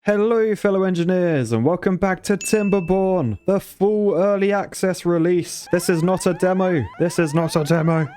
Hello fellow engineers and welcome back to Timberborn, the full early access release. This is not a demo.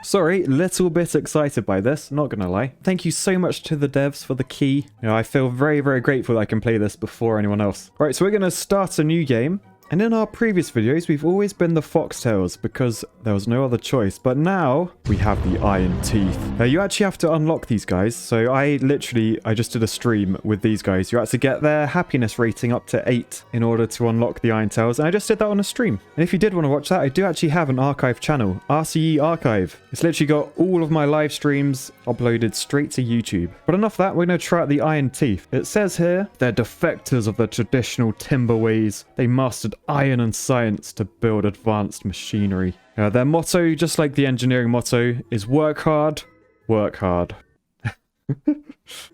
Sorry, little bit excited by this, not gonna lie. Thank you so much to the devs for the key. I feel very grateful that I can play this before anyone else. Right, so we're gonna start a new game. And in our previous videos, we've always been the foxtails because there was no other choice. But now we have the iron teeth. Now you actually have to unlock these guys. So I just did a stream with these guys. You have to get their happiness rating up to 8 in order to unlock the iron tails. And I just did that on a stream. And if you did want to watch that, I do actually have an archive channel, RCE Archive. It's literally got all of my live streams uploaded straight to YouTube. But enough of that, we're going to try out the iron teeth. It says here, they're defectors of the traditional timber ways. They mastered iron and science to build advanced machinery. Their motto, just like the engineering motto, is work hard, work hard.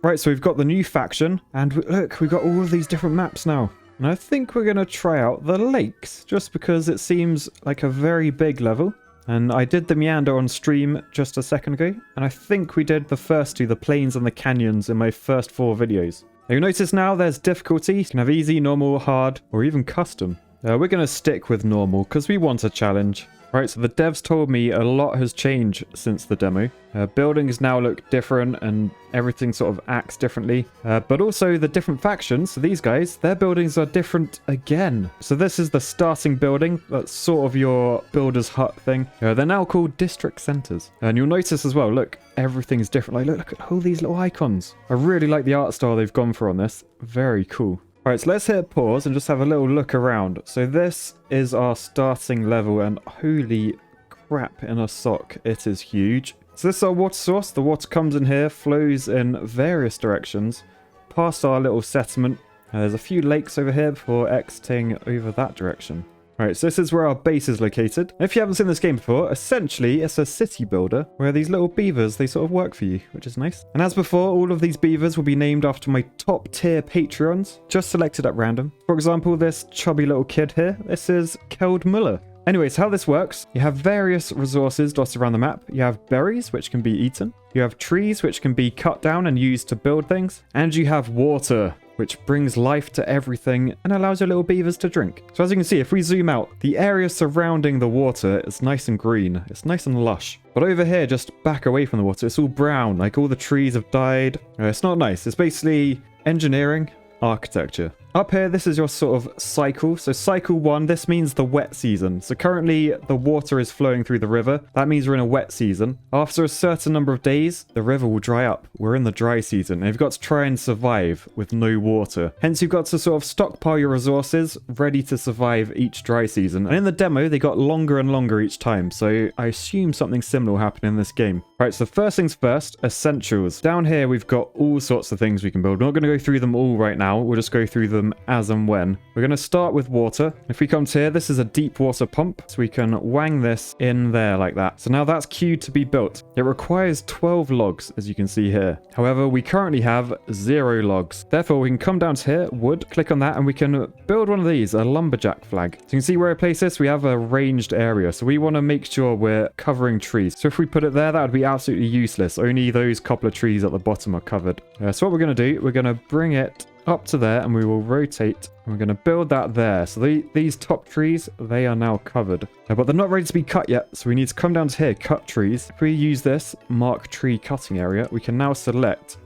Right, so we've got the new faction, and look, we've got all of these different maps now. And I think we're going to try out the lakes, just because it seems like a very big level. And I did the meander on stream just a second ago, and I think we did the first two, the plains and the canyons, in my first 4 videos. Now you'll notice now there's difficulty. You can have easy, normal, hard, or even custom. We're going to stick with normal because we want a challenge. Right, so the devs told me a lot has changed since the demo. Buildings now look different and everything sort of acts differently. But also the different factions, so these guys, their buildings are different again. So this is the starting building. That's sort of your builder's hut thing. They're now called district centers. And you'll notice as well, look, everything's different. Like, look at all these little icons. I really like the art style they've gone for on this. Very cool. Alright, so let's hit pause and just have a little look around. So this is our starting level, and holy crap in a sock, it is huge. So this is our water source. The water comes in here, flows in various directions, past our little settlement. There's a few lakes over here before exiting over that direction. Alright, so this is where our base is located. And if you haven't seen this game before, essentially it's a city builder where these little beavers, they sort of work for you, which is nice. And as before, all of these beavers will be named after my top tier Patreons, just selected at random. For example, this chubby little kid here, this is Keld Muller. Anyways, how this works, you have various resources dotted around the map. You have berries, which can be eaten. You have trees, which can be cut down and used to build things. And you have water, which brings life to everything and allows your little beavers to drink. So as you can see, if we zoom out, the area surrounding the water is nice and green. It's nice and lush. But over here, just back away from the water, it's all brown. Like all the trees have died. It's not nice. It's basically engineering, architecture. Up here, this is your sort of cycle. So cycle 1, this means the wet season. So currently the water is flowing through the river. That means we're in a wet season. After a certain number of days, the river will dry up. We're in the dry season. And you've got to try and survive with no water. Hence, you've got to sort of stockpile your resources ready to survive each dry season. And in the demo, they got longer and longer each time. So I assume something similar will happen in this game. Right, so first things first, essentials. Down here, we've got all sorts of things we can build. We're not going to go through them all right now. We'll just go through them as and when. We're going to start with water. If we come to here, this is a deep water pump, so we can wang this in there like that. So now that's queued to be built. It requires 12 logs, as you can see here. However, we currently have 0 logs. Therefore, we can come down to here, wood, click on that, and we can build one of these, a lumberjack flag. So you can see where I place this, we have a ranged area. So we want to make sure we're covering trees. So if we put it there, that would be absolutely useless. Only those couple of trees at the bottom are covered. So what we're going to do, we're going to bring it up to there, and we will rotate, and we're going to build that there. So these top trees, they are now covered, but they're not ready to be cut yet, so we need to come down to here, cut trees. If we use this mark tree cutting area, we can now select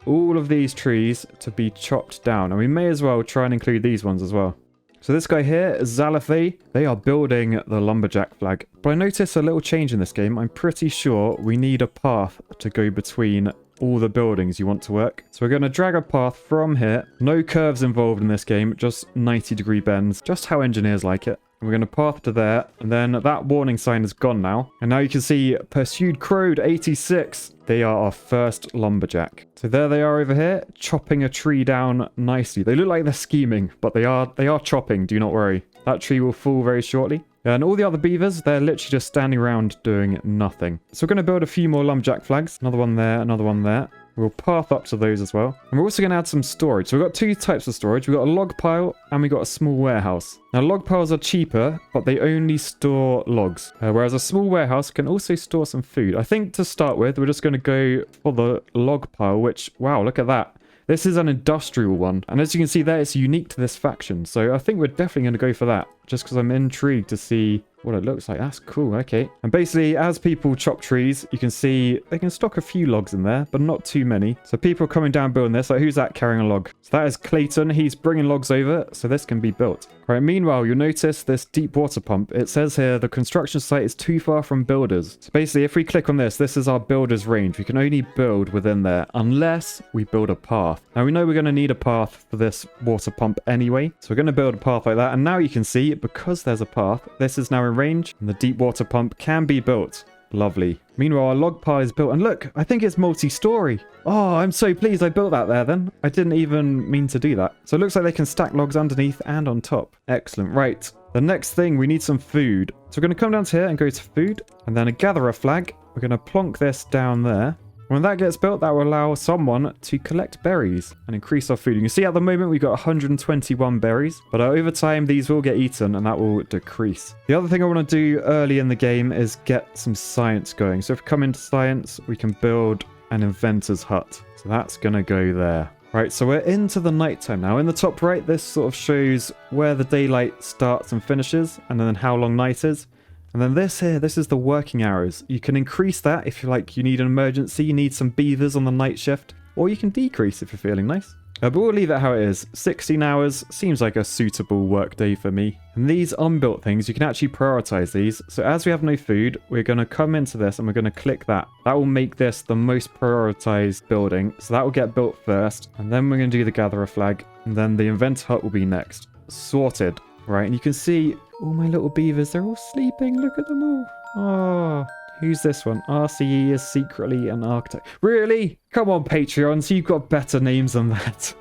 all of these trees to be chopped down, and we may as well try and include these ones as well. So this guy here, Zalafe, they are building the lumberjack flag. But I noticed a little change in this game. I'm pretty sure we need a path to go between all the buildings you want to work. So we're going to drag a path from here. No curves involved in this game, just 90-degree bends, just how engineers like it. And we're going to path to there, and then that warning sign is gone now. And now you can see Pursued Crowed 86. They are our first lumberjack. So there they are over here, chopping a tree down nicely. They look like they're scheming, but they are chopping, do not worry. That tree will fall very shortly. And all the other beavers, they're literally just standing around doing nothing. So we're going to build a few more lumberjack flags. Another one there, another one there. We'll path up to those as well. And we're also going to add some storage. So we've got 2 types of storage. We've got a log pile and we've got a small warehouse. Now log piles are cheaper, but they only store logs. Whereas a small warehouse can also store some food. I think to start with, we're just going to go for the log pile, which, wow, look at that. This is an industrial one. And as you can see there, it's unique to this faction. So I think we're definitely going to go for that. Just because I'm intrigued to see what it looks like. That's cool. Okay. And basically, as people chop trees, you can see they can stock a few logs in there, but not too many. So people are coming down building this. Like, who's that carrying a log? So that is Clayton. He's bringing logs over, so this can be built. All right. Meanwhile, you'll notice this deep water pump. It says here the construction site is too far from builders. So basically, if we click on this, this is our builder's range. We can only build within there unless we build a path. Now, we know we're going to need a path for this water pump anyway. So we're going to build a path like that. And now you can see, because there's a path, this is now in range and the deep water pump can be built. Lovely. Meanwhile, our log pile is built. And look, I think it's multi-story. Oh, I'm so pleased I built that there then. I didn't even mean to do that. So it looks like they can stack logs underneath and on top. Excellent. Right. The next thing, we need some food. So we're going to come down to here and go to food. And then a gatherer flag. We're going to plonk this down there. When that gets built, that will allow someone to collect berries and increase our food. You can see at the moment we've got 121 berries, but over time these will get eaten and that will decrease. The other thing I want to do early in the game is get some science going. So if we come into science, we can build an inventor's hut. So that's going to go there. Right, so we're into the nighttime now. In the top right, this sort of shows where the daylight starts and finishes, and then how long night is. And then this here, this is the working hours. You can increase that if you like, you need an emergency, you need some beavers on the night shift, or you can decrease if you're feeling nice. But we'll leave it how it is. 16 hours seems like a suitable work day for me. And these unbuilt things, you can actually prioritize these. So as we have no food, we're going to come into this and we're going to click that. That will make this the most prioritized building. So that will get built first. And then we're going to do the gatherer flag. And then the inventor hut will be next. Sorted. Right, and you can see all my little beavers, they're all sleeping. Look at them all. Oh, who's this one? RCE is secretly an architect. Really? Come on, Patreons, you've got better names than that.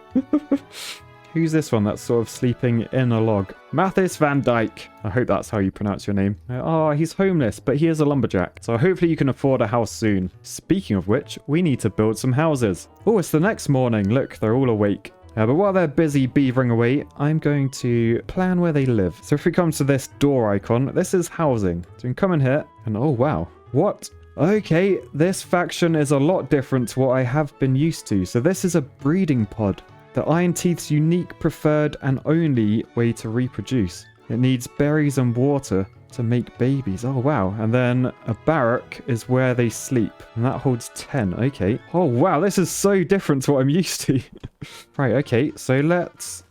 Who's this one that's sort of sleeping in a log? Mathis Van Dyke. I hope that's how you pronounce your name. Oh, he's homeless, but he is a lumberjack. So hopefully you can afford a house soon. Speaking of which, we need to build some houses. Oh, it's the next morning. Look, they're all awake. But while they're busy beavering away, I'm going to plan where they live. So if we come to this door icon, this is housing. So we can come in here and oh wow. What? Okay, this faction is a lot different to what I have been used to. So this is a breeding pod. The Iron Teeth's unique, preferred and only way to reproduce. It needs berries and water to make babies. Oh wow. And then a barrack is where they sleep, and that holds 10. Okay. Oh wow, this is so different to what I'm used to. Right, okay, so let's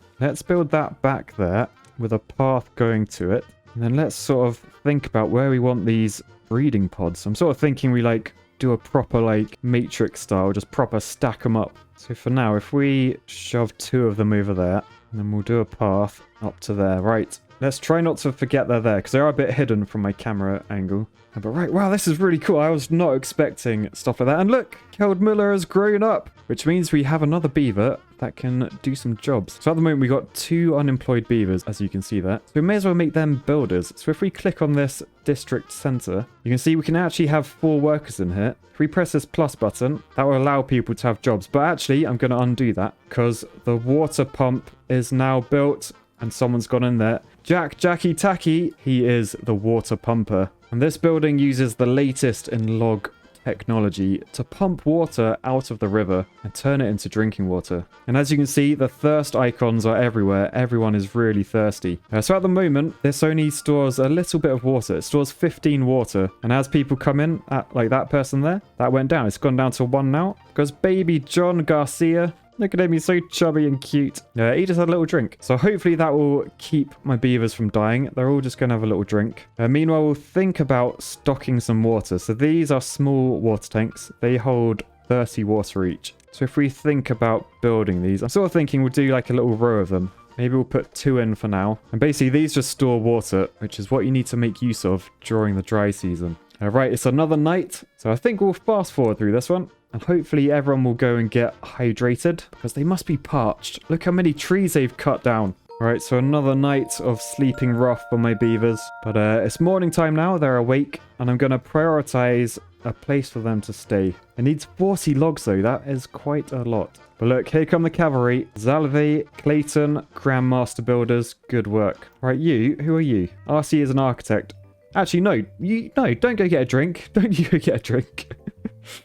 build that back there with a path going to it, and then let's sort of think about where we want these breeding pods. I'm sort of thinking we like do a proper like matrix style, just proper stack them up. So for now, if we shove 2 of them over there, and then we'll do a path up to there. Right. Let's try not to forget they're there, because they are a bit hidden from my camera angle. But right, wow, this is really cool. I was not expecting stuff like that. And look, Keld Miller has grown up, which means we have another beaver that can do some jobs. So at the moment, we got 2 unemployed beavers, as you can see there. So we may as well make them builders. So if we click on this district center, you can see we can actually have 4 workers in here. If we press this plus button, that will allow people to have jobs. But actually, I'm going to undo that because the water pump is now built and someone's gone in there. Jackie Tacky, he is the water pumper. And this building uses the latest in log technology to pump water out of the river and turn it into drinking water. And as you can see, the thirst icons are everywhere. Everyone is really thirsty. So at the moment, this only stores a little bit of water. It stores 15 water. And as people come in, like that person there, that went down. It's gone down to 1 now because baby John Garcia, look at him, he's so chubby and cute. He just had a little drink. So hopefully that will keep my beavers from dying. They're all just going to have a little drink. Meanwhile, we'll think about stocking some water. So these are small water tanks. They hold 30 water each. So if we think about building these, I'm sort of thinking we'll do like a little row of them. Maybe we'll put 2 in for now. And basically these just store water, which is what you need to make use of during the dry season. Right, it's another night. So I think we'll fast forward through this one. And hopefully everyone will go and get hydrated because they must be parched. Look how many trees they've cut down. Alright, so another night of sleeping rough for my beavers. But it's morning time now. They're awake. And I'm going to prioritize a place for them to stay. It needs 40 logs though. That is quite a lot. But look, here come the cavalry. Zalve, Clayton, Grandmaster Builders. Good work. Right, you. Who are you? RC is an architect. Actually, no. No, don't go get a drink. Don't you go get a drink.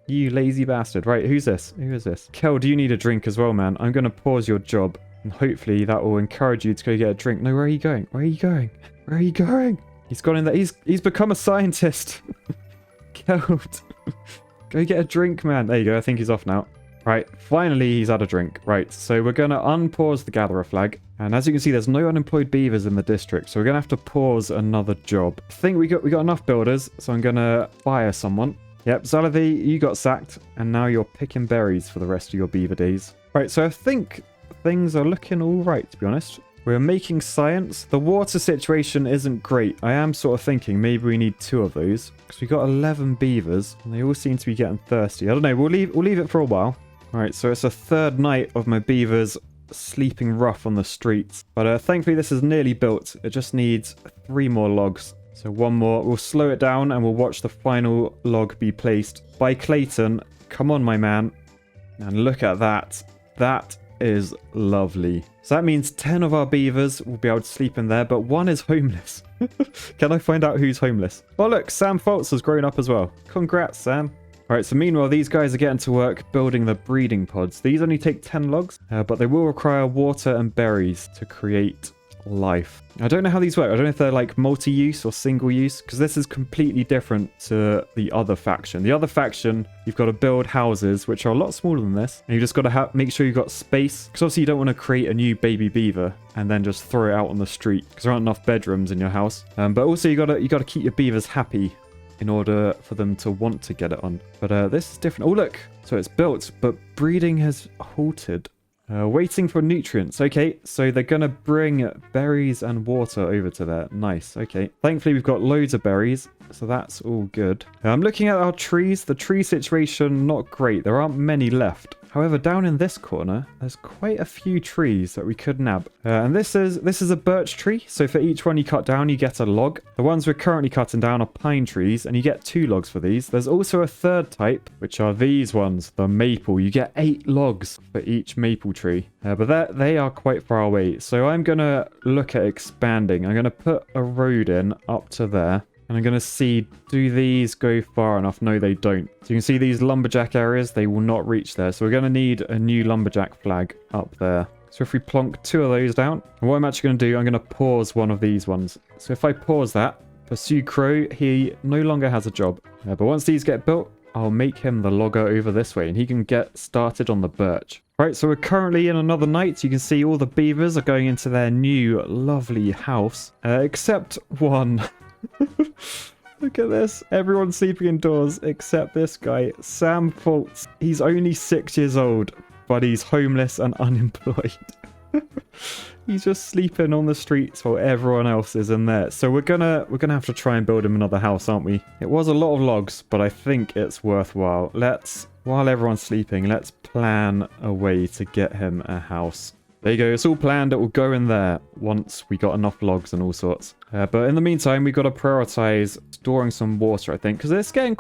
You lazy bastard. Right, who's this? Who is this? Kel, do you need a drink as well, man? I'm going to pause your job. And hopefully that will encourage you to go get a drink. No, where are you going? Where are you going? Where are you going? He's gone in there. He's become a scientist. Kel, go get a drink, man. There you go. I think he's off now. Right, finally he's had a drink. Right, so we're going to unpause the gatherer flag. And as you can see, there's no unemployed beavers in the district. So we're going to have to pause another job. I think we got enough builders. So I'm going to fire someone. Yep, Zalavi, you got sacked. And now you're picking berries for the rest of your beaver days. Right, so I think things are looking all right, to be honest. We're making science. The water situation isn't great. I am sort of thinking maybe we need 2 of those. Because we got 11 beavers. And they all seem to be getting thirsty. I don't know, we'll leave it for a while. Alright, so it's a 3rd night of my beavers sleeping rough on the streets. But thankfully this is nearly built. It just needs 3 more logs. So 1 more. We'll slow it down and we'll watch the final log be placed by Clayton. Come on, my man. And look at that. That is lovely. So that means 10 of our beavers will be able to sleep in there, but 1 is homeless. Can I find out who's homeless? Oh look, Sam Foltz has grown up as well. Congrats, Sam. Alright, so meanwhile, these guys are getting to work building the breeding pods. These only take 10 logs, but they will require water and berries to create life. I don't know how these work. I don't know if they're like multi-use or single-use, because this is completely different to the other faction. The other faction, you've got to build houses, which are a lot smaller than this, and you just got to make sure you've got space, because obviously you don't want to create a new baby beaver and then just throw it out on the street, because there aren't enough bedrooms in your house. But also you got to keep your beavers happy in order for them to want to get it on. But this is different. Oh, look. So it's built, but breeding has halted. Waiting for nutrients. Okay, so they're going to bring berries and water over to there. Nice. Okay. Thankfully, we've got loads of berries, so that's all good. I'm looking at our trees. The tree situation, not great. There aren't many left. However, down in this corner, there's quite a few trees that we could nab. And this is a birch tree. So for each one you cut down, you get a log. The ones we're currently cutting down are pine trees, and you get 2 logs for these. There's also a 3rd type, which are these ones, the maple. You get 8 logs for each maple tree. But they are quite far away. So I'm going to look at expanding. I'm going to put a road in up to there. And I'm going to see, do these go far enough? No, they don't. So you can see these lumberjack areas, they will not reach there. So we're going to need a new lumberjack flag up there. So if we plonk 2 of those down, and what I'm actually going to do, I'm going to pause one of these ones. So if I pause that, Pursue Crow, he no longer has a job. But once these get built, I'll make him the logger over this way, and he can get started on the birch. Right, so we're currently in another night. You can see all the beavers are going into their new lovely house, except one. Look at this. Everyone's sleeping indoors except this guy, Sam Foltz. He's only 6 years old, but he's homeless and unemployed. He's just sleeping on the streets while everyone else is in there. So we're gonna have to try and build him another house, aren't we? It was a lot of logs, but I think it's worthwhile. While everyone's sleeping, let's plan a way to get him a house. There you go. It's all planned. It will go in there once we got enough logs and all sorts. But in the meantime, we've got to prioritize storing some water, I think, because it's getting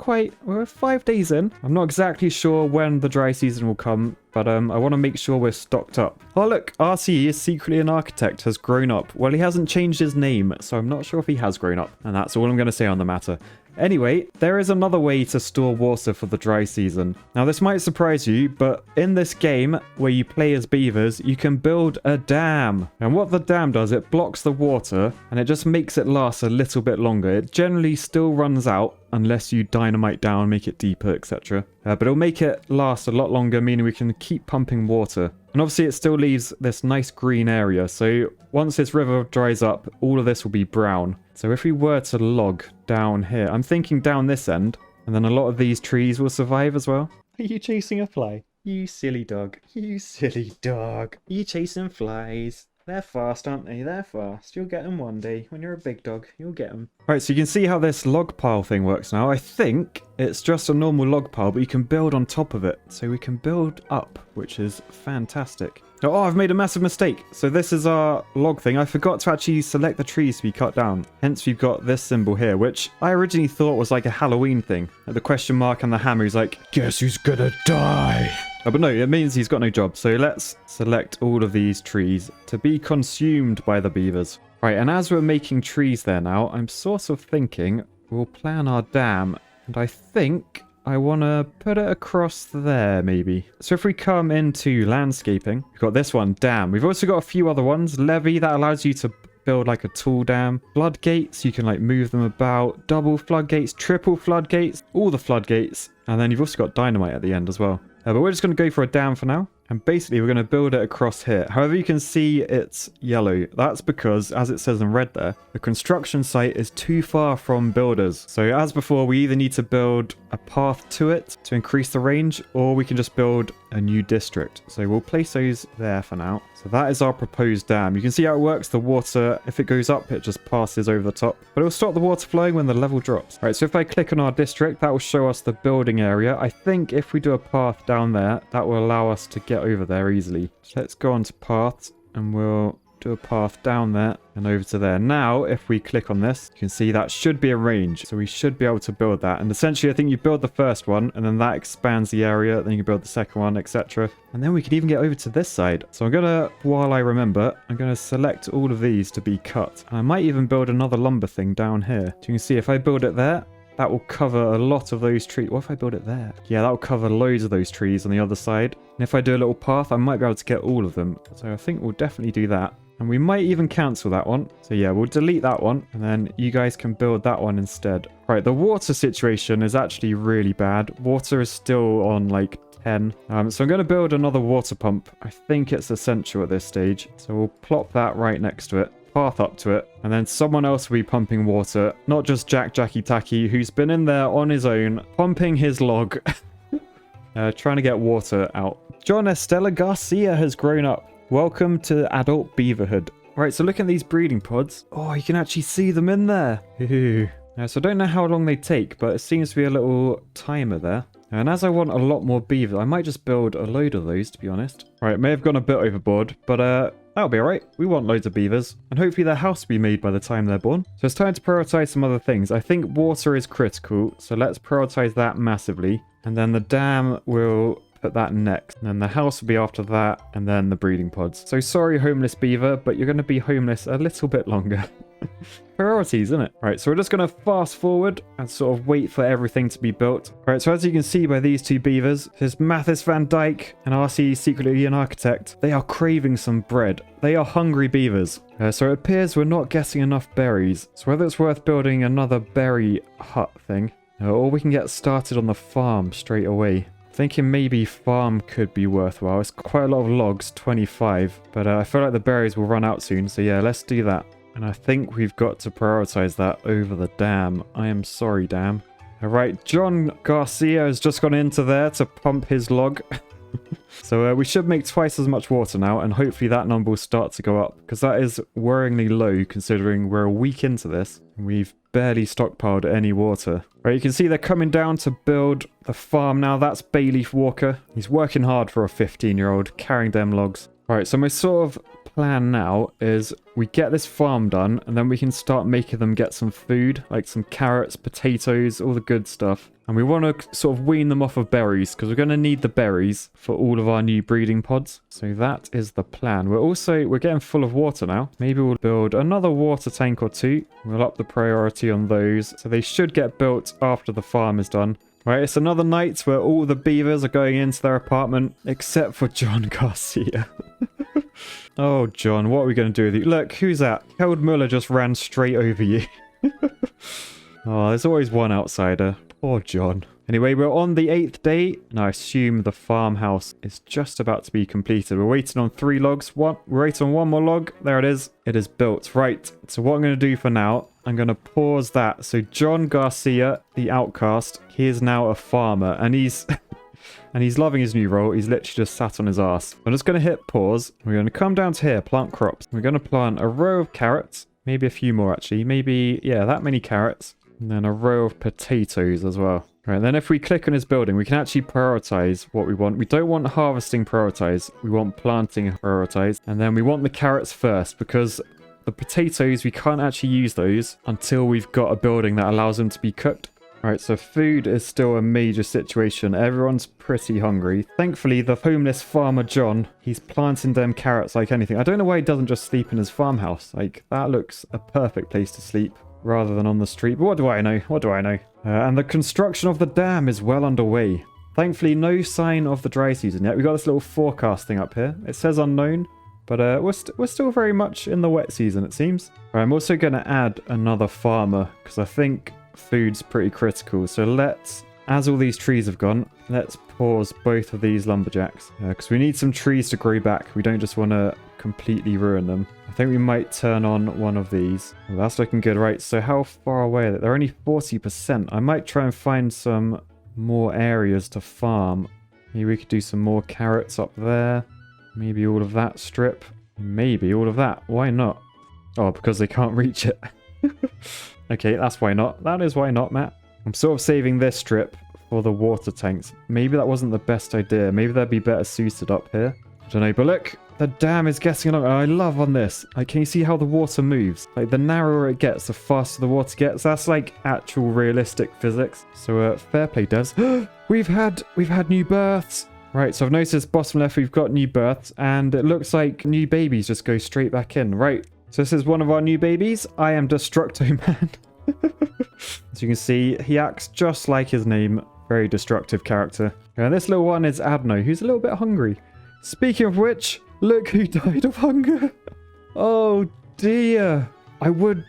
we're 5 days in. I'm not exactly sure when the dry season will come, but I want to make sure we're stocked up. Oh, look, RC is secretly an architect, has grown up. Well, he hasn't changed his name, so I'm not sure if he has grown up. And that's all I'm going to say on the matter. Anyway, there is another way to store water for the dry season. Now, this might surprise you, but in this game, where you play as beavers, you can build a dam. And what the dam does, it blocks the water, and it just makes it last a little bit longer. It generally still runs out, unless you dynamite down, make it deeper, etc. But it'll make it last a lot longer, meaning we can keep pumping water. And obviously it still leaves this nice green area, so once this river dries up, all of this will be brown. So if we were to log down here, I'm thinking down this end, and then a lot of these trees will survive as well. Are you chasing a fly? You silly dog. You silly dog. Are you chasing flies? They're fast, aren't they? They're fast. You'll get them one day. When you're a big dog, you'll get them. Right, so you can see how this log pile thing works now. I think it's just a normal log pile, but you can build on top of it. So we can build up, which is fantastic. Oh, I've made a massive mistake. So this is our log thing. I forgot to actually select the trees to be cut down. Hence, we've got this symbol here, which I originally thought was like a Halloween thing. Like the question mark and the hammer is like, guess who's gonna die? Oh, but no, it means he's got no job. So let's select all of these trees to be consumed by the beavers. Right, and as we're making trees there now, I'm sort of thinking we'll plan our dam. And I think I want to put it across there, maybe. So if we come into landscaping, we've got this one, dam. We've also got a few other ones. Levee, that allows you to build like a tall dam. Floodgates, you can like move them about. Double floodgates, triple floodgates, all the floodgates. And then you've also got dynamite at the end as well. But we're just going to go for a dam for now. And basically, we're going to build it across here. However, you can see it's yellow. That's because, as it says in red there, the construction site is too far from builders. So as before, we either need to build a path to it to increase the range, or we can just build a new district. So we'll place those there for now. So that is our proposed dam. You can see how it works. The water, if it goes up, it just passes over the top. But it will stop the water flowing when the level drops. All right, so if I click on our district, that will show us the building area. I think if we do a path down there, that will allow us to get over there easily. So let's go on to paths and we'll do a path down there and over to there. Now, if we click on this, you can see that should be a range. So we should be able to build that. And essentially, I think you build the first one and then that expands the area. Then you can build the second one, etc. And then we can even get over to this side. So I'm going to, while I remember, I'm going to select all of these to be cut. And I might even build another lumber thing down here. So you can see if I build it there, that will cover a lot of those trees. What if I build it there? Yeah, that will cover loads of those trees on the other side. And if I do a little path, I might be able to get all of them. So I think we'll definitely do that. And we might even cancel that one. So yeah, we'll delete that one. And then you guys can build that one instead. Right, the water situation is actually really bad. Water is still on like 10. So I'm going to build another water pump. I think it's essential at this stage. So we'll plop that right next to it. Path up to it, and then someone else will be pumping water, not just Jackie Tacky, who's been in there on his own pumping his log trying to get water out. John Estella Garcia has grown up. Welcome to adult beaverhood. Right, so look at these breeding pods. Oh, you can actually see them in there. Ooh. So I don't know how long they take, but it seems to be a little timer there. And as I want a lot more beaver, I might just build a load of those, to be honest. Right, may have gone a bit overboard, but that'll be alright. We want loads of beavers. And hopefully their house will be made by the time they're born. So it's time to prioritize some other things. I think water is critical, so let's prioritize that massively. And then the dam will put that next. And then the house will be after that, and then the breeding pods. So sorry, homeless beaver, but you're going to be homeless a little bit longer. Priorities, isn't it? Right, so we're just going to fast forward and sort of wait for everything to be built. Right, so as you can see by these two beavers, there's Mathis Van Dyke and RC secretly an architect. They are craving some bread. They are hungry beavers. So it appears we're not getting enough berries. So whether it's worth building another berry hut thing, or we can get started on the farm straight away. Thinking maybe farm could be worthwhile. It's quite a lot of logs, 25. But I feel like the berries will run out soon. So yeah, let's do that. And I think we've got to prioritize that over the dam. I am sorry, dam. All right, John Garcia has just gone into there to pump his log. So we should make twice as much water now, and hopefully that number will start to go up, because that is worryingly low considering we're a week into this. And we've barely stockpiled any water. Right, you can see they're coming down to build the farm now. That's Bayleaf Walker. He's working hard for a 15-year-old, carrying them logs. All right, so my sort of plan now is we get this farm done, and then we can start making them get some food, like some carrots, potatoes, all the good stuff. And we want to sort of wean them off of berries, because we're going to need the berries for all of our new breeding pods. So that is the plan. We're getting full of water now. Maybe we'll build another water tank or two. We'll up the priority on those. So they should get built after the farm is done. Right, it's another night where all the beavers are going into their apartment, except for John Garcia. Oh, John, what are we going to do with you? Look, who's that? Held Muller just ran straight over you. Oh, there's always one outsider. Poor John. Anyway, we're on the 8th day, and I assume the farmhouse is just about to be completed. We're waiting on 3 logs. We're waiting on 1 more log. There it is. It is built. Right, so what I'm going to do for now, I'm going to pause that. So John Garcia, the outcast, he is now a farmer, and he's... and he's loving his new role. He's literally just sat on his ass. I'm just going to hit pause. We're going to come down to here, plant crops. We're going to plant a row of carrots. Maybe a few more, actually. Maybe, yeah, that many carrots. And then a row of potatoes as well. Right, then if we click on his building, we can actually prioritize what we want. We don't want harvesting prioritize. We want planting prioritize. And then we want the carrots first, because the potatoes, we can't actually use those until we've got a building that allows them to be cooked. Right, so food is still a major situation. Everyone's pretty hungry. Thankfully, the homeless farmer John, he's planting them carrots like anything. I don't know why he doesn't just sleep in his farmhouse. Like, that looks a perfect place to sleep rather than on the street. But what do I know? What do I know? And the construction of the dam is well underway. Thankfully, no sign of the dry season yet. We've got this little forecast thing up here. It says unknown, but we're still very much in the wet season, it seems. Right, I'm also going to add another farmer, because I think food's pretty critical. So let's, as all these trees have gone, let's pause both of these lumberjacks. Because we need some trees to grow back. We don't just want to completely ruin them. I think we might turn on one of these. Well, that's looking good. Right, so how far away are they? They're only 40%. I might try and find some more areas to farm. Maybe we could do some more carrots up there. Maybe all of that strip. Maybe all of that. Why not? Oh, because they can't reach it. Okay, that's why not. That is why not, Matt. I'm sort of saving this strip for the water tanks. Maybe that wasn't the best idea. Maybe they'd be better suited up here. I don't know, but look, the dam is getting along. I love on this. Like, can you see how the water moves? Like, the narrower it gets, the faster the water gets. That's like actual realistic physics. So, fair play, devs. We've had new births. Right, so I've noticed bottom left we've got new births, and it looks like new babies just go straight back in. Right, so this is one of our new babies. I am Destructo Man. As you can see, he acts just like his name. Very destructive character. And this little one is Adno, who's a little bit hungry. Speaking of which, look who died of hunger. Oh dear. I would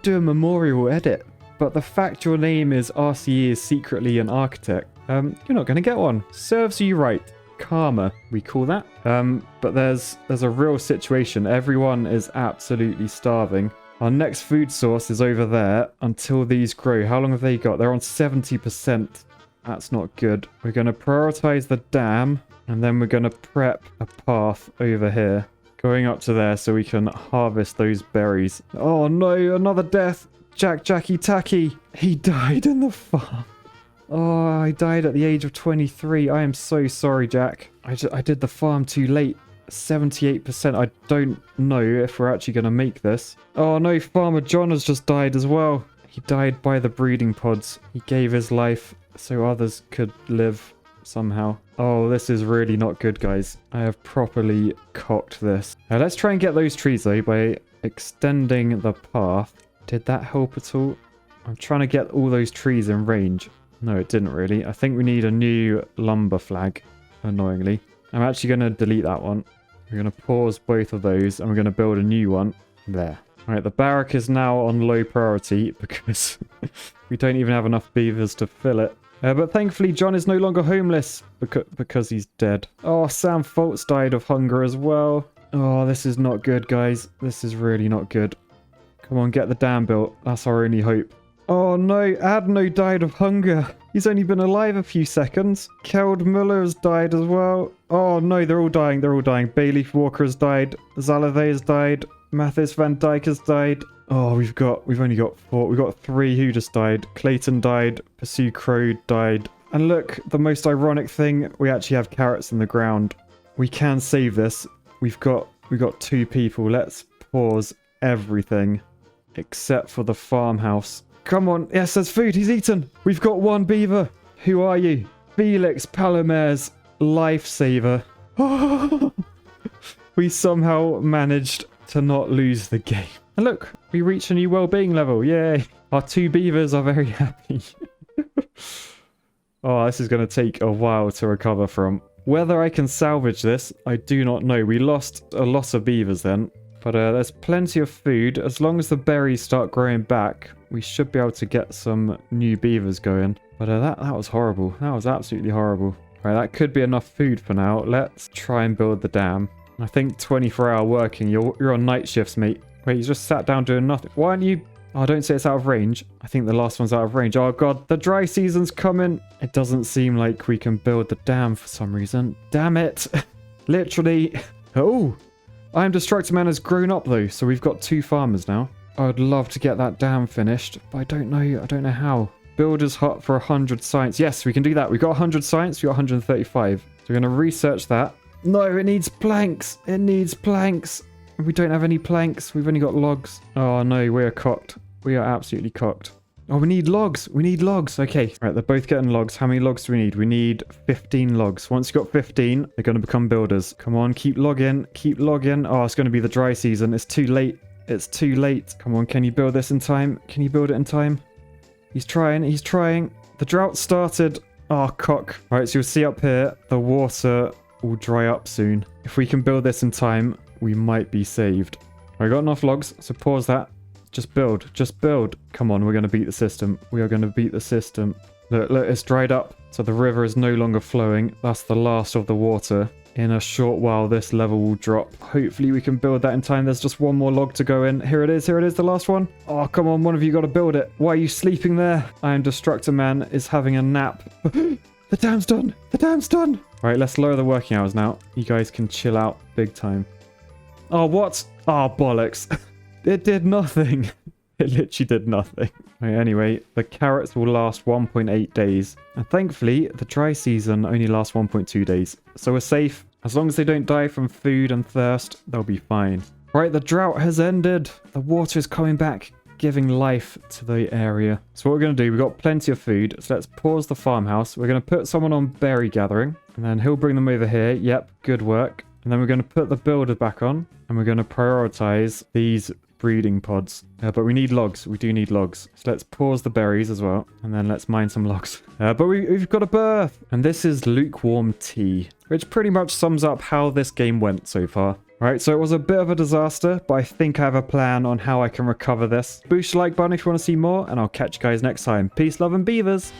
do a memorial edit, but the fact your name is RCE is secretly an architect, you're not going to get one. Serves you right. Karma, we call that. But there's a real situation. Everyone is absolutely starving. Our next food source is over there until these grow. How long have they got? They're on 70%. That's not good. We're going to prioritize the dam, and then we're going to prep a path over here, going up to there so we can harvest those berries. Oh no, another death. Jackie Tacky. He died in the farm. Oh, I died at the age of 23. I am so sorry, Jack. I did the farm too late. 78%. I don't know if we're actually going to make this. Oh no, Farmer John has just died as well. He died by the breeding pods. He gave his life so others could live somehow. Oh, this is really not good, guys. I have properly cocked this. Now, let's try and get those trees, though, by extending the path. Did that help at all? I'm trying to get all those trees in range. No, it didn't really. I think we need a new lumber flag, annoyingly. I'm actually going to delete that one. We're going to pause both of those, and we're going to build a new one there. All right, the barrack is now on low priority because we don't even have enough beavers to fill it. But thankfully, John is no longer homeless because he's dead. Oh, Sam Foltz died of hunger as well. Oh, this is not good, guys. This is really not good. Come on, get the dam built. That's our only hope. Oh no, Adno died of hunger. He's only been alive a few seconds. Keld Muller has died as well. Oh no, they're all dying. They're all dying. Bayleaf Walker has died. Zalathe has died. Mathis Van Dyke has died. Oh, we've only got 4. We've got 3 who just died. Clayton died. Pursue Crow died. And look, the most ironic thing, we actually have carrots in the ground. We can save this. We've got 2 people. Let's pause everything except for the farmhouse. Come on. Yes, there's food. He's eaten. We've got 1 beaver. Who are you? Felix Palomare's lifesaver. We somehow managed to not lose the game. And look, we reached a new well-being level. Yay. Our 2 beavers are very happy. Oh, this is going to take a while to recover from. Whether I can salvage this, I do not know. We lost a lot of beavers then. But there's plenty of food. As long as the berries start growing back, we should be able to get some new beavers going. But that was horrible. That was absolutely horrible. Right, that could be enough food for now. Let's try and build the dam. I think 24-hour working. You're on night shifts, mate. Wait, you just sat down doing nothing. Why aren't you... Oh, don't say it's out of range. I think the last one's out of range. Oh, God. The dry season's coming. It doesn't seem like we can build the dam for some reason. Damn it. Literally. Oh. I Am Destructo Man has grown up, though. So we've got 2 farmers now. I would love to get that dam finished. But I don't know how. Builder's hut for 100 science. Yes, we can do that. We've got 100 science. We've got 135. So we're going to research that. No, it needs planks. It needs planks. We don't have any planks. We've only got logs. Oh no, we are cocked. We are absolutely cocked. Oh, we need logs. We need logs. Okay. Right, they're both getting logs. How many logs do we need? We need 15 logs. Once you've got 15, they're going to become builders. Come on, keep logging. Keep logging. Oh, it's going to be the dry season. It's too late. It's too late. Come on, can you build this in time? Can you build it in time? He's trying. He's trying. The drought started. Oh, cock. Right, so you'll see up here, the water will dry up soon. If we can build this in time, we might be saved. I got enough logs, so pause that. Just build. Just build. Come on, we're going to beat the system. We are going to beat the system. Look, look, it's dried up. So the river is no longer flowing. That's the last of the water. In a short while, this level will drop. Hopefully we can build that in time. There's just one more log to go in. Here it is, the last one. Oh, come on, one of you got to build it. Why are you sleeping there? I am Destructor Man is having a nap. The dam's done. The dam's done. All right, let's lower the working hours now. You guys can chill out big time. Oh, what? Oh, bollocks. It did nothing. It literally did nothing. Right, anyway, the carrots will last 1.8 days. And thankfully, the dry season only lasts 1.2 days. So we're safe. As long as they don't die from food and thirst, they'll be fine. Right, the drought has ended. The water is coming back, giving life to the area. So what we're going to do, we've got plenty of food. So let's pause the farmhouse. We're going to put someone on berry gathering. And then he'll bring them over here. Yep, good work. And then we're going to put the builder back on. And we're going to prioritize these breeding pods. But we need logs. We do need logs. So let's pause the berries as well. And then let's mine some logs. But we've got a birth. And this is lukewarm tea, which pretty much sums up how this game went so far. Right, so it was a bit of a disaster, but I think I have a plan on how I can recover this. Boost the like button if you want to see more, and I'll catch you guys next time. Peace, love, and beavers!